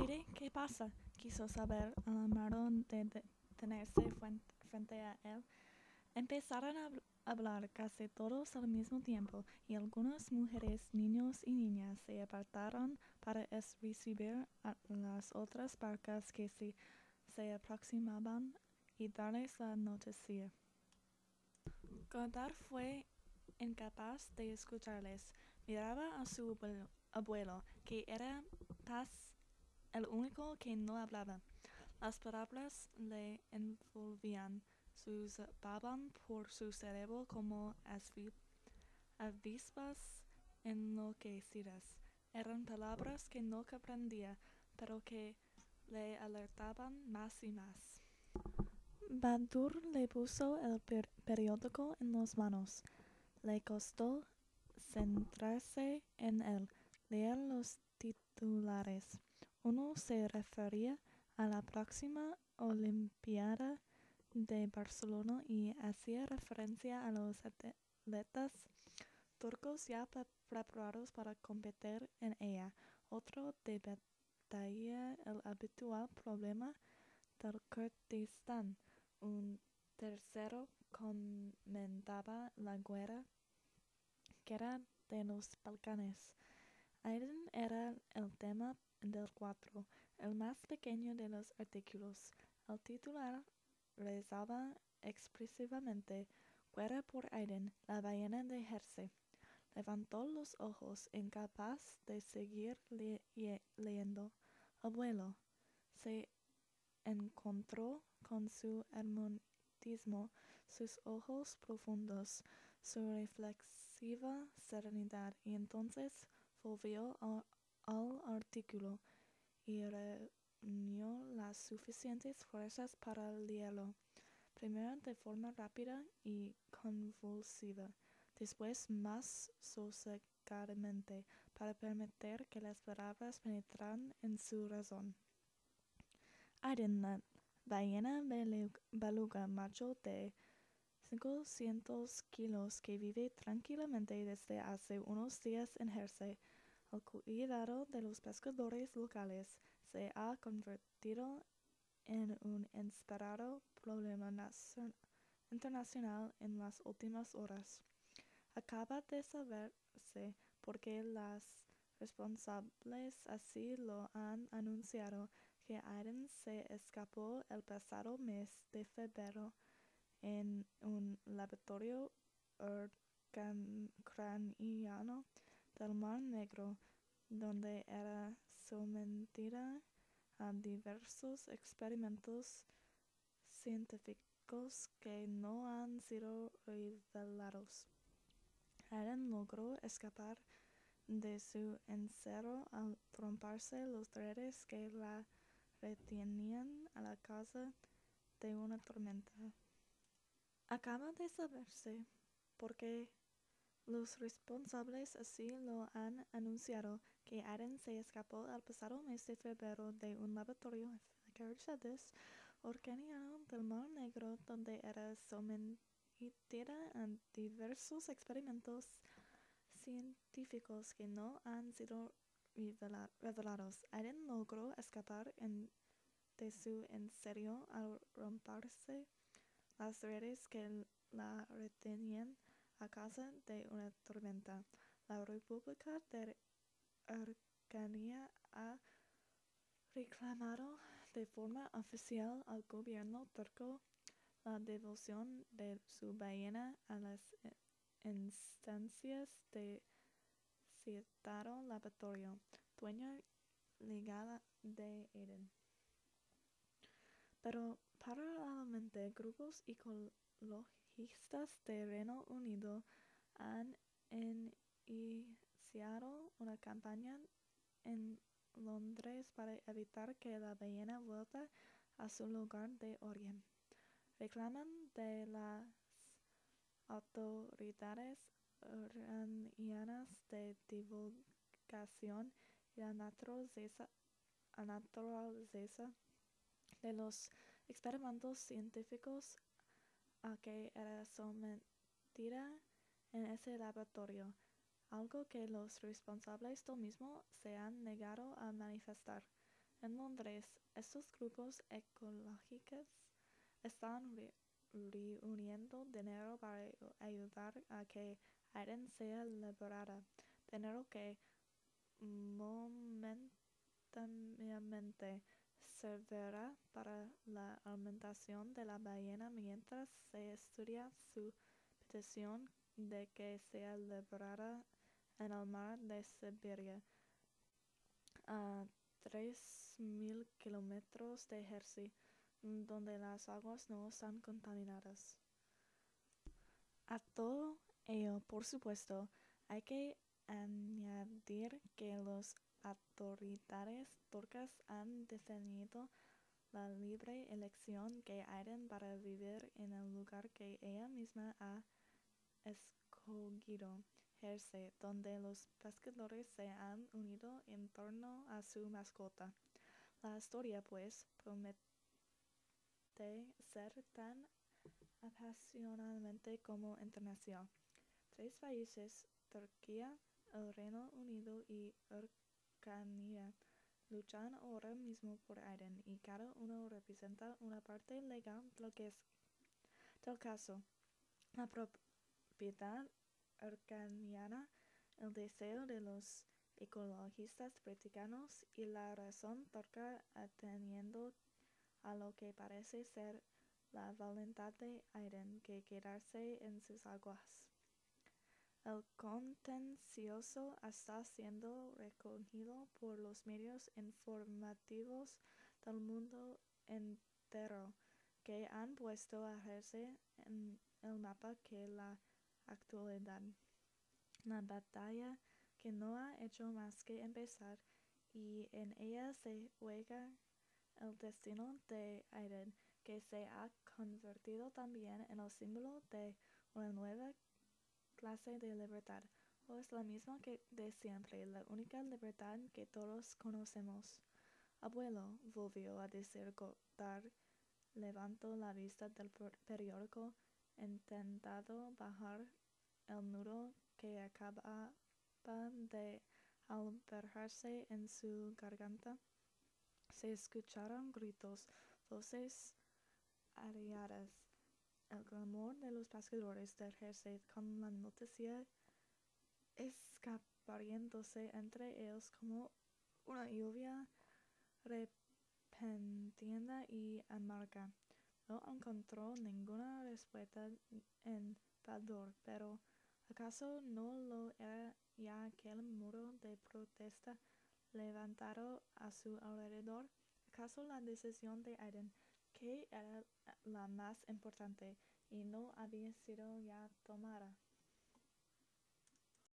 Siri, ¿qué pasa? Quiso saber, alarmado de detenerse frente a él. Empezaron a hablar casi todos al mismo tiempo, y algunas mujeres, niños y niñas se apartaron para recibir a las otras barcas que se aproximaban y darles la noticia. Godard fue incapaz de escucharles. Miraba a su abuelo, que era el único que no hablaba. Las palabras le envolvían, suspaban por su cerebro como avispas enloquecidas. Eran palabras que no comprendía, pero que le alertaban más y más. Badur le puso el periódico en las manos. Le costó centrarse en él, leer los titulares. Uno se refería a la próxima Olimpiada de Barcelona y hacía referencia a los atletas turcos ya preparados para competir en ella. Otro debatía el habitual problema del Kurdistán. Un tercero comentaba la guerra de los Balcanes. Aiden era el tema del 4, el más pequeño de los artículos. El titular rezaba expresivamente: Guerra por Aiden, la ballena de Jersey. Levantó los ojos, incapaz de seguir leyendo. Abuelo se encontró con su hermotismo, sus ojos profundos, su reflexiva serenidad, y entonces volvió al artículo y reunió las suficientes fuerzas para leerlo, primero de forma rápida y convulsiva, después más sosegadamente, para permitir que las palabras penetraran en su razón. Aiden, la ballena beluga macho de 500 kilos que vive tranquilamente desde hace unos días en Jersey, al cuidado de los pescadores locales, se ha convertido en un inesperado problema internacional en las últimas horas. Acaba de saberse porque las responsables así lo han anunciado, que Aiden se escapó el pasado mes de febrero en un laboratorio ucraniano del Mar Negro, donde era sometida a diversos experimentos científicos que no han sido revelados. Aiden logró escapar de su encierro al romperse los redes que la retenían a la causa de una tormenta. Acaba de saberse porque los responsables así lo han anunciado, que Aiden se escapó el pasado mes de febrero de un laboratorio ucraniano del Mar Negro, donde era sometida a diversos experimentos científicos que no han sido revelados. Aiden logró escapar de su encierro al romperse las redes que la retenían a causa de una tormenta. La República de Ucrania ha reclamado de forma oficial al gobierno turco la devolución de su ballena a las instancias de citado laboratorio, dueño legal de Aiden. Pero paralelamente, grupos ecologistas de Reino Unido han iniciado una campaña en Londres para evitar que la ballena vuelva a su lugar de origen. Reclaman de las autoridades iranianas de divulgación y la naturaleza de los experimentos científicos a que era sometida en ese laboratorio, algo que los responsables del mismo se han negado a manifestar. En Londres, estos grupos ecológicos están reuniendo dinero para ayudar a que Aiden sea liberada, dinero que momentáneamente servirá para la alimentación de la ballena mientras se estudia su petición de que sea liberada en el mar de Siberia, a 3.000 kilómetros de Jersey, donde las aguas no están contaminadas. A todo ello, por supuesto, hay que añadir que las autoridades turcas han defendido la libre elección que Aiden para vivir en el lugar que ella misma ha escogido, Jersey, donde los pescadores se han unido en torno a su mascota. La historia, pues, promete ser tan apasionadamente como internacional. Tres países, Turquía, el Reino Unido y Ucrania, luchan ahora mismo por Aiden y cada uno representa una parte legal del caso. La propiedad ucraniana, el deseo de los ecologistas britanos y la razón turca atendiendo a lo que parece ser la voluntad de Aiden que quedarse en sus aguas. El contencioso está siendo recogido por los medios informativos del mundo entero, que han puesto a Jersey en el mapa que la actualidad. La batalla que no ha hecho más que empezar y en ella se juega el destino de Aiden, que se ha convertido también en el símbolo de una nueva clase de libertad, o es la misma que de siempre, la única libertad que todos conocemos. Abuelo, volvió a decir Goddard, levantó la vista del periódico, intentando bajar el nudo que acababa de albergarse en su garganta. Se escucharon gritos, voces arriadas, el clamor de los pescadores del Jersey con la noticia escaparriéndose entre ellos como una lluvia repentina y amarga. No encontró ninguna respuesta en Pador, pero ¿acaso no lo era ya aquel muro de protesta levantado a su alrededor? ¿Acaso la decisión de Aiden, que era la más importante, y no había sido ya tomada?